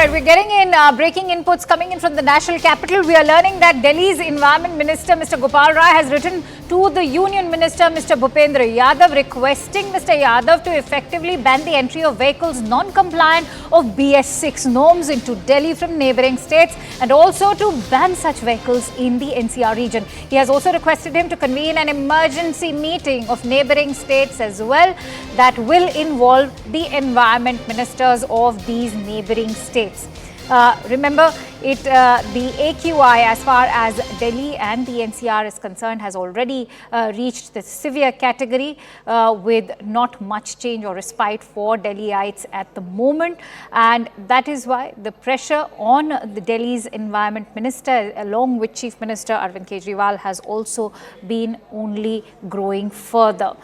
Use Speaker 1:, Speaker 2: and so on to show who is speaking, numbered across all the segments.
Speaker 1: right, we're getting in breaking inputs coming in from the national capital. We are learning that Delhi's Environment Minister, Mr. Gopal Rai, has written to the Union Minister, Mr. Bhupendra Yadav, requesting Mr. Yadav to effectively ban the entry of vehicles non-compliant of BS6 norms into Delhi from neighbouring states and also to ban such vehicles in the NCR region. He has also requested him to convene an emergency meeting of neighbouring states as well that will involve the environment ministers of these neighbouring states. Remember, the AQI as far as Delhi and the NCR is concerned has already reached the severe category with not much change or respite for Delhiites at the moment, and that is why the pressure on the Delhi's Environment Minister along with Chief Minister Arvind Kejriwal has also been only growing further.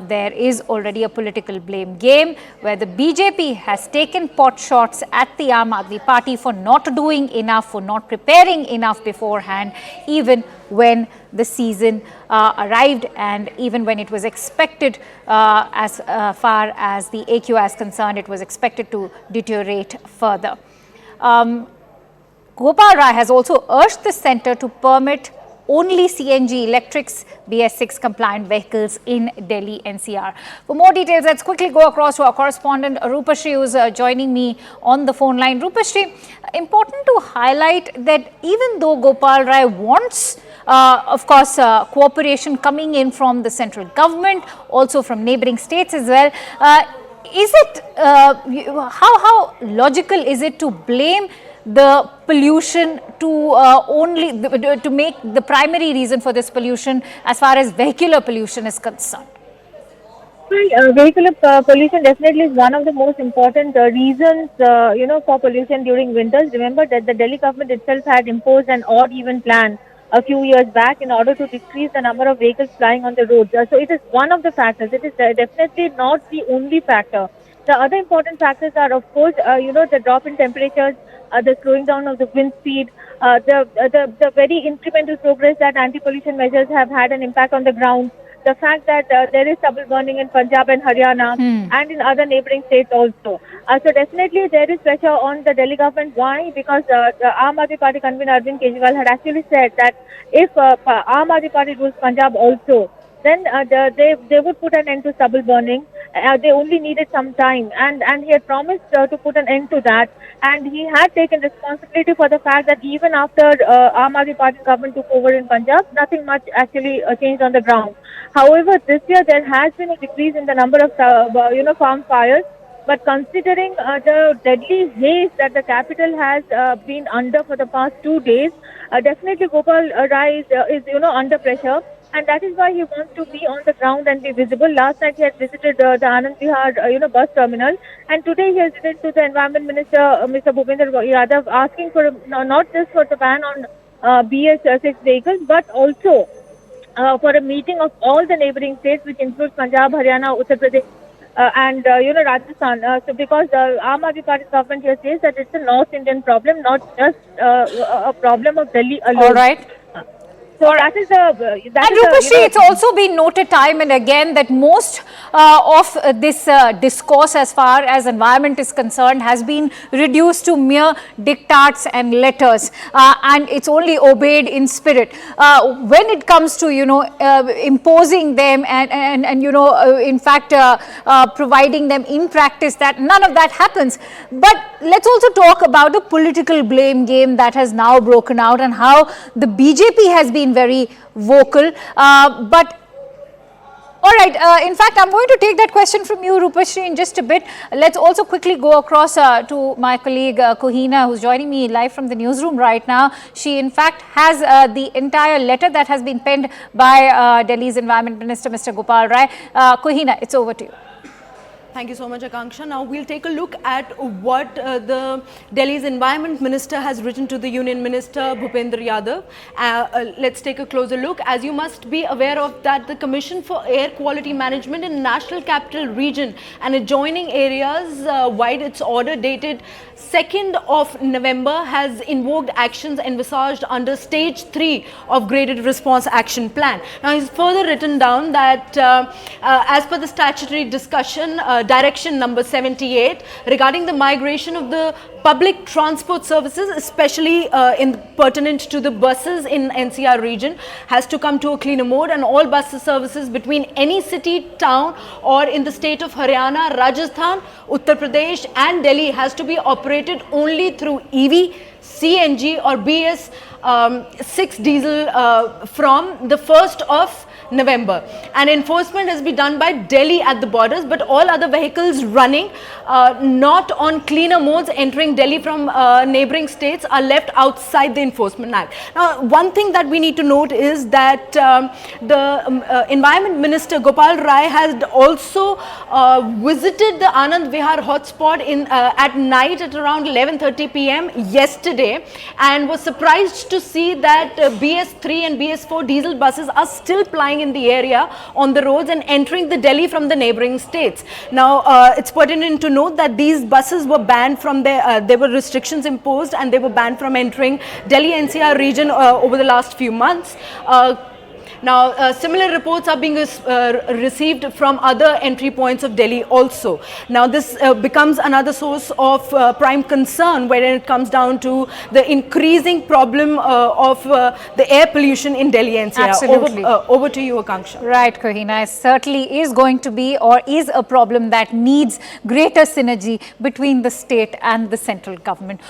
Speaker 1: There is already a political blame game where the BJP has taken pot shots at the Aam Aadmi Party for not doing enough, for not preparing enough beforehand, even when the season arrived and even when it was expected, as far as the AQI is concerned, it was expected to deteriorate further. Gopal Rai has also urged the centre to permit only CNG electrics BS6 compliant vehicles in Delhi NCR. For more details, let's quickly go across to our correspondent Rupashri, who is joining me on the phone line. Rupashri, important to highlight that even though Gopal Rai wants of course cooperation coming in from the central government, also from neighbouring states as well, is it how logical is it to blame the pollution to make the primary reason for this pollution as far as vehicular pollution is concerned?
Speaker 2: Well, vehicular pollution definitely is one of the most important reasons, for pollution during winters. Remember that the Delhi government itself had imposed an odd-even plan a few years back in order to decrease the number of vehicles flying on the roads. So it is one of the factors. It is definitely not the only factor. The other important factors are, of course, the drop in temperatures, the slowing down of the wind speed, the very incremental progress that anti-pollution measures have had an impact on the ground, the fact that there is stubble burning in Punjab and Haryana and in other neighbouring states also. So definitely there is pressure on the Delhi government. Why? Because the Aam Aadmi Party convener Arvind Kejriwal had actually said that if Aam Aadmi Party rules Punjab also, then they would put an end to stubble burning. They only needed some time, and he had promised to put an end to that, and he had taken responsibility for the fact that even after Aam Aadmi Party government took over in Punjab, nothing much actually changed on the ground. However, this year there has been a decrease in the number of farm fires, but considering the deadly haze that the capital has been under for the past 2 days, definitely Gopal Rai is under pressure. And that is why he wants to be on the ground and be visible. Last night he had visited the Anand Vihar, bus terminal, and today he has visited to the Environment Minister, Mr. Bhupendra Yadav, asking for not just for the ban on BS6 vehicles, but also for a meeting of all the neighbouring states, which includes Punjab, Haryana, Uttar Pradesh, and Rajasthan. So because the Aam Aadmi Party government here says that it's a North Indian problem, not just a problem of Delhi alone.
Speaker 1: All right.
Speaker 2: So that is
Speaker 1: Rupashri, it's also been noted time and again that most of this discourse as far as environment is concerned has been reduced to mere diktats and letters, and it's only obeyed in spirit. When it comes to imposing them and in fact providing them in practice, that none of that happens. But let's also talk about the political blame game that has now broken out and how the BJP has been very vocal, but all right, in fact, I'm going to take that question from you, Rupashri, in just a bit. Let's also quickly go across to my colleague Kuheena, who's joining me live from the newsroom right now. She, in fact, has the entire letter that has been penned by Delhi's Environment Minister, Mr. Gopal Rai. Kuheena, it's over to you.
Speaker 3: Thank you so much, Akanksha. Now we'll take a look at what the Delhi's Environment Minister has written to the Union Minister Bhupendra Yadav. Let's take a closer look. As you must be aware of that, the Commission for Air Quality Management in National Capital Region and adjoining areas, vide its order dated 2nd of November, has invoked actions envisaged under Stage 3 of Graded Response Action Plan. Now, he's further written down that as per the statutory discussion direction number 78 regarding the migration of the public transport services, especially pertinent to the buses in NCR region, has to come to a cleaner mode, and all bus services between any city, town or in the state of Haryana, Rajasthan, Uttar Pradesh and Delhi has to be operated only through EV, CNG or BS6 diesel from the 1st of November. And enforcement has been done by Delhi at the borders, but all other vehicles running not on cleaner modes entering Delhi from neighboring states are left outside the Enforcement Act. Now, one thing that we need to note is that the Environment Minister Gopal Rai has also visited the Anand Vihar hotspot at night at around 11:30 p.m. yesterday, and was surprised to see that BS3 and BS4 diesel buses are still plying in the area on the roads and entering the Delhi from the neighboring states. Now, it's pertinent to note that these buses were banned from there were restrictions imposed and they were banned from entering Delhi-NCR region over the last few months. Now, similar reports are being received from other entry points of Delhi also. Now, this becomes another source of prime concern when it comes down to the increasing problem of the air pollution in Delhi-NCR.
Speaker 1: Absolutely.
Speaker 3: Over to you, Akanksha.
Speaker 1: Right, Kuheena. It certainly is going to be or is a problem that needs greater synergy between the state and the central government.